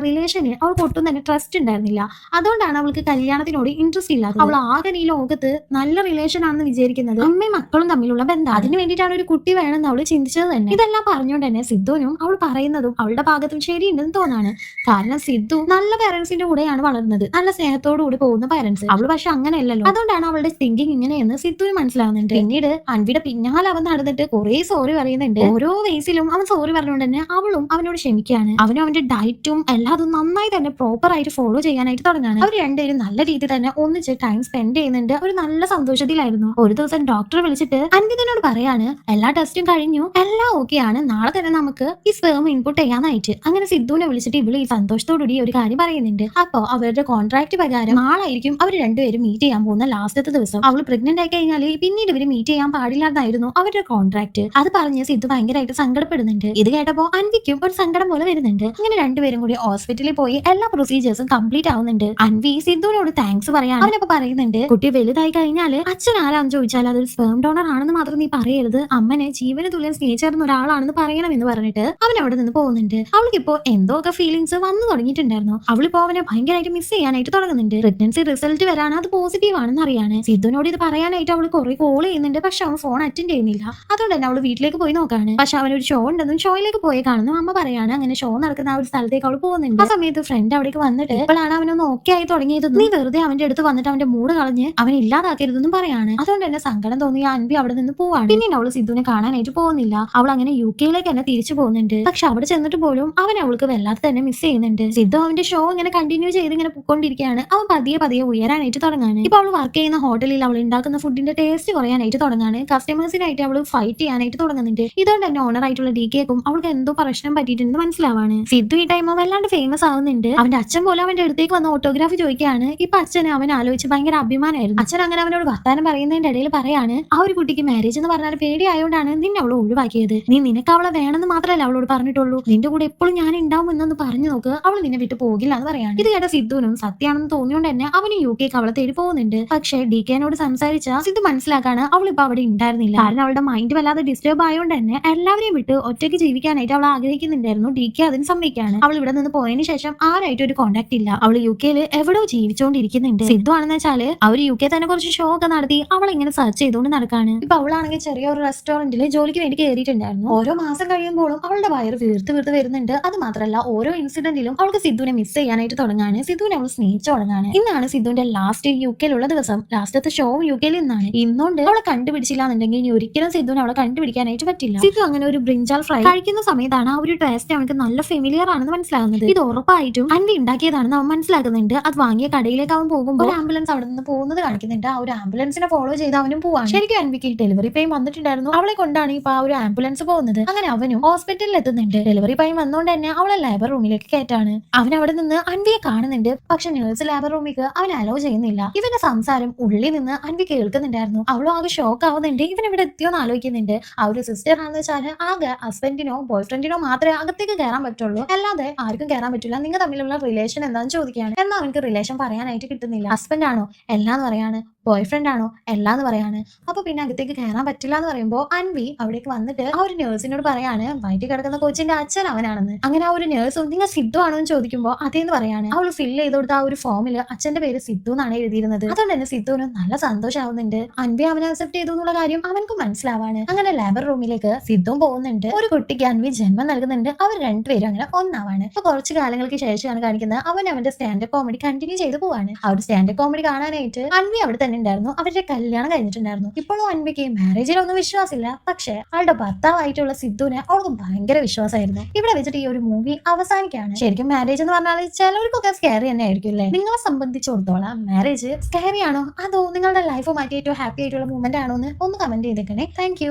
റിലേഷന് അവൾക്ക് ഒട്ടും തന്നെ ട്രസ്റ്റ് ഉണ്ടായിരുന്നില്ല. അതുകൊണ്ടാണ് അവൾക്ക് കല്യാണത്തിനോട് ഇൻട്രസ്റ്റ് ഇല്ലാത്തത്. അവൾ ആകെ ഈ ലോകത്ത് നല്ല റിലേഷൻ ആണെന്ന് വിചാരിക്കുന്നത് അമ്മയും മക്കളും തമ്മിലുള്ള ബന്ധം. അതിന് വേണ്ടിയിട്ടാണ് ഒരു കുട്ടി വേണമെന്ന് അവള് ചിന്തിച്ചത് തന്നെ. ഇതെല്ലാം പറഞ്ഞുകൊണ്ട് തന്നെ സിദ്ധുവിനും അവൾ പറയുന്നതും അവളുടെ ഭാഗത്തും ശരിയുണ്ടെന്ന് തോന്നാണ്. കാരണം സിദ്ധു നല്ല പാരന്റ്സിന്റെ കൂടെയാണ് വളർന്നത്, നല്ല സ്നേഹത്തോടു കൂടി പോകുന്ന പാരന്റ്സ്. അവള് പക്ഷെ അങ്ങനെയല്ലല്ലോ. അതുകൊണ്ടാണ് അവളുടെ തിങ്കിങ് ഇങ്ങനെയെന്ന് സിദ്ധുവിന് മനസ്സിലാവുന്നുണ്ട്. പിന്നീട് അൻവിയുടെ പിന്നാലെ അവൻ നടന്നിട്ട് കുറെ സോറി പറയുന്നുണ്ട്. ഓരോ വയസ്സിലും അവൻ സോറി പറഞ്ഞുകൊണ്ട് തന്നെ അവളും അവനോട് ക്ഷമിക്കുകയാണ്. അവനും അവന്റെ ഡയറ്റും എല്ലാതും നന്നായി തന്നെ പ്രോപ്പർ ആയിട്ട് ഫോളോ ചെയ്യാനായിട്ട് തുടങ്ങാണ്. അവർ രണ്ടുപേരും നല്ല രീതിയിൽ തന്നെ ഒന്നിച്ച് ടൈം സ്പെൻഡ് ചെയ്യുന്നുണ്ട്. ഒരു നല്ല സന്തോഷത്തിലായിരുന്നു. ഒരു ദിവസം ഡോക്ടർ വിളിച്ചിട്ട് അൻവിതനോട് പറയാണ് എല്ലാ ടെസ്റ്റും കഴിഞ്ഞു, എല്ലാം ഓക്കെ ആണ്, നാളെ തന്നെ നമുക്ക് ഈ സ്പേം ഇൻപുട്ട് ചെയ്യാനായിട്ട്. അങ്ങനെ സിദ്ധുവിനെ വിളിച്ചിട്ട് ഇവള് ഈ സന്തോഷത്തോടുകൂടി ഒരു കാര്യം പറയുന്നുണ്ട്. അപ്പൊ അവരുടെ കോൺട്രാക്ട് പ്രകാരം നാളായിരിക്കും അവർ രണ്ടുപേരും മീറ്റ് ചെയ്യാൻ പോകുന്ന ലാസ്റ്റത്തെ ദിവസം. അവള് പ്രഗ്നന്റ് ആയി കഴിഞ്ഞാൽ പിന്നീട് ഇവര് മീറ്റ് ചെയ്യാൻ പാടില്ലാതായിരുന്നു അവരുടെ കോൺട്രാക്ട്. അത് പറഞ്ഞ് സിദ്ധു ഭയങ്കരമായിട്ട് സങ്കടപ്പെടുന്നുണ്ട്. ഇത് കേട്ടപ്പോ അൻവിക്കും ഒരു സങ്കടം പോലെ വരുന്നുണ്ട്. അങ്ങനെ രണ്ടുപേരും കൂടി ഹോസ്പിറ്റലിൽ പോയി എല്ലാ പ്രൊസീജിയേഴ്സും കംപ്ലീറ്റ് ആവുന്നുണ്ട്. അൻവി സിദ്ധുവിനോട് താങ്ക്സ് പറയാൻ അവനപ്പോ പറയുന്നുണ്ട് കുട്ടി വലുതായി കഴിഞ്ഞാൽ അച്ഛൻ ആരാന്ന് ചോദിച്ചാൽ അതൊരു സ്പേം ഡോണർ ആണെന്ന് മാത്രം നീ പറയരുത്, അമ്മനെ ജീവന് തുല്യം സ്നേഹിച്ചേർന്ന ഒരാളാണെന്ന് പറയണം എന്ന് പറഞ്ഞിട്ട് അവൻ അവിടെ നിന്ന് പോകുന്നുണ്ട്. അവൾക്കിപ്പോ എന്തോ ഒക്കെ ഫീലിങ്സ് വന്നു തുടങ്ങിയിട്ടുണ്ടായിരുന്നു. അവളിപ്പോ അവനെ ഭയങ്കരമായിട്ട് മിസ് ചെയ്യാനായിട്ട് തുടങ്ങുന്നുണ്ട്. പ്രഗ്നൻസി റിസൾട്ട് വരാൻ അത് പോസിറ്റീവ് ആണെന്ന് അറിയാണ്. സിദ്ധുവിനോട് ഇത് പറയാനായിട്ട് അവൾ കുറെ കോൾ ചെയ്യുന്നുണ്ട്. പക്ഷെ അവൻ ഫോൺ അറ്റൻഡ് ചെയ്യുന്നില്ല. അതുകൊണ്ട് തന്നെ അവൾ വീട്ടിലേക്ക് പോയി നോക്കാണ്. പക്ഷെ അവനൊരു ഷോ ഉണ്ടെന്നും ഷോയിലേക്ക് പോയേക്കാണെന്നും അമ്മ പറയാണ്. അങ്ങനെ ഷോ നടക്കുന്ന ആ ഒരു സ്ഥലത്തേക്ക് അവൾ പോകുന്നുണ്ട്. ആ സമയത്ത് ഫ്രണ്ട് അവിടേക്ക് വന്നിട്ട് ഇപ്പോഴാണ് അവനൊന്ന് ഓക്കെ ആയി തുടങ്ങിയത്. നീ വെറുതെ അവന്റെ അടുത്ത് വന്നിട്ട് അവന്റെ മൂഡ് കളഞ്ഞ് അവൻ ഇല്ലാതാക്കരുതെന്നും പറയാണ്. അതുകൊണ്ട് തന്നെ സങ്കടം തോന്നിയ അൻവി അവിടെ നിന്ന് പോവാണ്. പിന്നീട് അവള് സിദ്ധുവിനെ കാണാനായിട്ട് പോകുന്നില്ല. അവൾ അങ്ങനെ UK തന്നെ തിരിച്ചു പോകുന്നുണ്ട്. പക്ഷെ അവിടെ ചെന്നിട്ട് പോലും അവൻ അവൾക്ക് വല്ലാതെ തന്നെ മിസ് ചെയ്യുന്നുണ്ട്. സിദ്ധു അവന്റെ ഷോ ഇങ്ങനെ കണ്ടിന്യൂ ചെയ്ത് ഇങ്ങനെ പൊക്കൊണ്ടിരിക്കുകയാണ്. അവൻ പതിയെ പതിയെ ഉയരാനായിട്ട് തുടങ്ങാണ്. ഇപ്പൊ അവൾ വർക്ക് ചെയ്യുന്ന ഹോട്ടലിൽ അവൾ ഉണ്ടാക്കുന്ന ഫുഡിന്റെ ടേസ്റ്റ് കുറയാനായിട്ട് തുടങ്ങാണ്. കസ്റ്റമേഴ്സിനായിട്ട് അവൾ ഫൈറ്റ് ചെയ്യാനായിട്ട് തുടങ്ങുന്നുണ്ട്. ഇതുകൊണ്ട് തന്നെ ഓണർ ആയിട്ടുള്ള DKക്കും അവൾക്ക് എന്തോ പ്രശ്നം പറ്റിയിട്ടുണ്ടെന്ന് മനസ്സിലാവാണ്. സിദ്ധു ഈ ടൈം വല്ലാണ്ട് ഫേമസ് ആവുന്നുണ്ട്. അവന്റെ അച്ഛൻ പോലും അവന്റെ അടുത്തേക്ക് വന്ന് ഓട്ടോഗ്രാഫ് ചോദിക്കുകയാണ്. ഇപ്പൊ അച്ഛന് അവൻ ആലോചിച്ച് ഭയങ്കര അഭിമാനമായിരുന്നു. അച്ഛൻ അങ്ങനെ അവനോട് വർത്താനം പറയുന്നതിന്റെ ഇടയിൽ പറയാണ്, ആ ഒരു കുട്ടിക്ക് മാരേജ് എന്ന് പറഞ്ഞാൽ പേടിയായോണ്ടാണ് നിന്നെ അവൾ ഒഴിവാക്കിയത്. നീ നിനക്ക് അവളെ വേണമെന്ന് മാത്രമല്ല അവളോട് പറഞ്ഞിട്ടുള്ളൂ, നിന്റെ കൂടെ എപ്പോഴും ഞാൻ ഉണ്ടാവും എന്നൊന്ന് പറഞ്ഞു നോക്ക്, അവൾ നിന്നെ വിട്ടു പോകില്ല എന്ന് പറയാണ്. ഇത് കേട്ട സിദ്ധുവിനും സത്യമാണെന്ന് തോന്നിയോണ്ട് തന്നെ അവന് UK അവളെ തേടി പോകുന്നുണ്ട്. പക്ഷേ DKനോട് സംസാരിച്ച സിദ്ധു മനസ്സിലാക്കാണ് അവളിപ്പോ അവിടെ ഉണ്ടായിരുന്നില്ല. കാരണം അവളുടെ മൈൻഡ് വല്ലാതെ ഡിസ്റ്റർബ് ആയതുകൊണ്ട് തന്നെ എല്ലാവരെയും വിട്ട് ഒറ്റയ്ക്ക് ജീവിക്കാനായിട്ട് അവൾ ആഗ്രഹിക്കുന്നുണ്ടായിരുന്നു. DK അതിന് സമ്മതിക്കാണ്. അവൾ ഇവിടെ നിന്ന് പോയതിനു ശേഷം ആരായിട്ട് ഒരു കോണ്ടാക്ട് ഇല്ല. അവൾ UK എവിടെയോ ജീവിച്ചുകൊണ്ടിരിക്കുന്നുണ്ട്. സിദ്ധു ആണെന്ന് വെച്ചാല് അവർ UK തന്നെ കുറച്ച് ഷോ ഒക്കെ നടത്തി അവൾ ഇങ്ങനെ സെർച്ച് ചെയ്തുകൊണ്ട് നടക്കാണ്. ഇപ്പൊ അവളാണെങ്കിൽ ചെറിയൊരു റെസ്റ്റോറന്റിൽ ജോലിക്ക് വേണ്ടി കയറിയിട്ടുണ്ടായിരുന്നു. ഓരോ മാസം കഴിയുമ്പോഴും അവളുടെ വയറ് വീർത്ത് വരുന്നുണ്ട്. അത് മാത്രമല്ല ഓരോ ഇൻസിഡന്റിലും അവൾക്ക് സിദ്ധുവിനെ മിസ് ചെയ്യാനായിട്ട് തുടങ്ങാണ്. സിദ്ധുവിനെ അവൾ സ്നേഹിച്ചു തുടങ്ങാണ്. ഇന്നാണ് സിദ്ധുവിന്റെ ലാസ്റ്റ് UK ദിവസം. ലാസ്റ്റത്തെ ഷോ UK ഇന്നാണ്. ഇന്നുകൊണ്ട് അവളെ കണ്ടുപിടിച്ചില്ല എന്നുണ്ടെങ്കിൽ ഇനി ഒരിക്കലും സിദ്ധുവിനെ അവളെ കണ്ടുപിടിക്കാനായിട്ട് പറ്റില്ല. സിദ്ധു അങ്ങനെ ഒരു ബ്രിഞ്ചാൽ ഫ്രൈ കഴിക്കുന്ന സമയത്താണ് ആ ഒരു ടേസ്റ്റ് അവൾക്ക് നല്ല ഫെമിലിയർ ആണെന്ന് മനസ്സിലാകുന്നത്. ഇത് ഉറപ്പായിട്ടും അൻവി ഉണ്ടാക്കിയതാണെന്ന് അവൻ മനസ്സിലാക്കുന്നുണ്ട്. അത് വാങ്ങിയ കടയിലേക്ക് അവൻ പോകുമ്പോൾ ഒരു ആംബുലൻസ് അവിടെ നിന്ന് പോകുന്നത് കാണിക്കുന്നുണ്ട്. ആ ഒരു ആംബുലൻസിനെ ഫോളോ ചെയ്ത് അവനും പോവാണ്. ശരിക്കും അൻവിക്ക് ഡെലിവറി പെയിൻ വന്നിട്ടുണ്ടായിരുന്നു. അവളെ കൊണ്ടാണ് ഇപ്പൊ ആ ഒരു ആംബുലൻസ് പോകുന്നത്. അങ്ങനെ അവനും ഹോസ്പിറ്റലിൽ എത്തുന്നുണ്ട്. ഡെലിവറി പെയിൻ വന്നുകൊണ്ട് തന്നെ അവളെ ലേബർ റൂമിലേക്ക് കയറ്റാണ്. അവൻ അവിടെ നിന്ന് അൻവിയെ കാണുന്നുണ്ട്. പക്ഷെ നേഴ്സ് ലേബർ റൂമിലേക്ക് അവൻ അലോ ചെയ്യുന്നില്ല. ഇവന്റെ സംസാരം ഉള്ളിൽ നിന്ന് അൻവി കേൾക്കുന്നുണ്ടായിരുന്നു. അവളും ആകെ ഷോക്ക് ആവുന്നുണ്ട്. ഇവൻ ഇവിടെ എത്തിയോന്ന് ആലോചിക്കുന്നുണ്ട്. ആ ഒരു സിസ്റ്റർ ആണെന്ന് വെച്ചാൽ ആകെ ഹസ്ബൻഡിനോ ബോയ് ഫ്രണ്ടിനോ മാത്രമേ അകത്തേക്ക് കയറാൻ പറ്റുള്ളൂ, അല്ലാതെ ആർക്കും കയറാൻ പറ്റില്ല. നിങ്ങൾ തമ്മിലുള്ള റിലേഷൻ എന്താണെന്ന് ചോദിക്കുകയാണ്. എന്നാൽ അവനക്ക് റിലേഷൻ പറയാനായിട്ട് കിട്ടുന്നില്ല. ഹസ്ബൻഡ് ആണോ എല്ലാന്ന് പറയാണ്, ബോയ് ഫ്രണ്ട് ആണോ എല്ലാന്ന് പറയാണ്. അപ്പൊ പിന്നെ അകത്തേക്ക് കയറാൻ പറ്റില്ല എന്ന് പറയുമ്പോൾ അൻവി അവിടേക്ക് വന്നിട്ട് ആ ഒരു നേഴ്സിനോട് പറയാണ് വയറ്റിൽ കിടക്കുന്ന കൊച്ചിന്റെ അച്ഛൻ അവനാണെന്ന്. അങ്ങനെ ആ ഒരു നേഴ്സും നിങ്ങൾ സിദ്ധു ആണോ എന്ന് ചോദിക്കുമ്പോൾ അതേന്ന് പറയാണ്. അവൾ ഫില്ല് ചെയ്ത് കൊടുത്ത ആ ഒരു ഫോമിൽ അച്ഛന്റെ പേര് സിദ്ധു എന്നാണ് എഴുതിയിരുന്നത്. അതുകൊണ്ട് തന്നെ സിദ്ധുവിന് നല്ല സന്തോഷമാവുന്നുണ്ട്. അൻവി അവനെ അക്സെപ്റ്റ് ചെയ്തു എന്നുള്ള കാര്യം അവൻക്കും മനസ്സിലാവാണ്. അങ്ങനെ ലേബർ റൂമിലേക്ക് സിദ്ധുവും പോകുന്നുണ്ട്. ഒരു കുട്ടിക്ക് അൻവി ജന്മം നൽകുന്നുണ്ട്. അവർ രണ്ടുപേരും അങ്ങനെ ഒന്നാവാണ്. അപ്പൊ കുറച്ച് കാലങ്ങൾക്ക് ശേഷമാണ് കാണിക്കുന്നത് അവൻ അവന്റെ സ്റ്റാൻഡപ്പ് കോമഡി കണ്ടിന്യൂ ചെയ്തു പോവാണ്. ആ ഒരു സ്റ്റാൻഡപ്പ് കോമഡി കാണാനായിട്ട് അൻവി അവിടെ തന്നെ ഉണ്ടായിരുന്നു. അവരുടെ കല്യാണം കഴിഞ്ഞിട്ടുണ്ടായിരുന്നു. ഇപ്പോഴും അൻവിക്ക് മാരേജിലൊന്നും വിശ്വാസമില്ല. പക്ഷെ അവളുടെ ഭർത്താവായിട്ടുള്ള സിദ്ധുവിനെ അവൾക്ക് ഭയങ്കര വിശ്വാസമായിരുന്നു. ഇവിടെ വെച്ചിട്ട് ഈ ഒരു മൂവി അവസാനിക്കാണ്. ശരിക്കും മാരേജ് എന്ന് പറഞ്ഞാൽ ചിലവർക്കൊക്കെ സ്കാരി തന്നെ ആയിരിക്കും അല്ലേ? നിങ്ങളെ സംബന്ധിച്ചിടത്തോളം മാരേജ് സ്കാരി ആണോ അതോ നിങ്ങളുടെ ലൈഫ് മാറ്റി ഏറ്റവും ഹാപ്പി ആയിട്ടുള്ള മൂമെന്റ് ആണോ എന്ന് ഒന്ന് കമന്റ് ചെയ്തേക്കണേ. താങ്ക്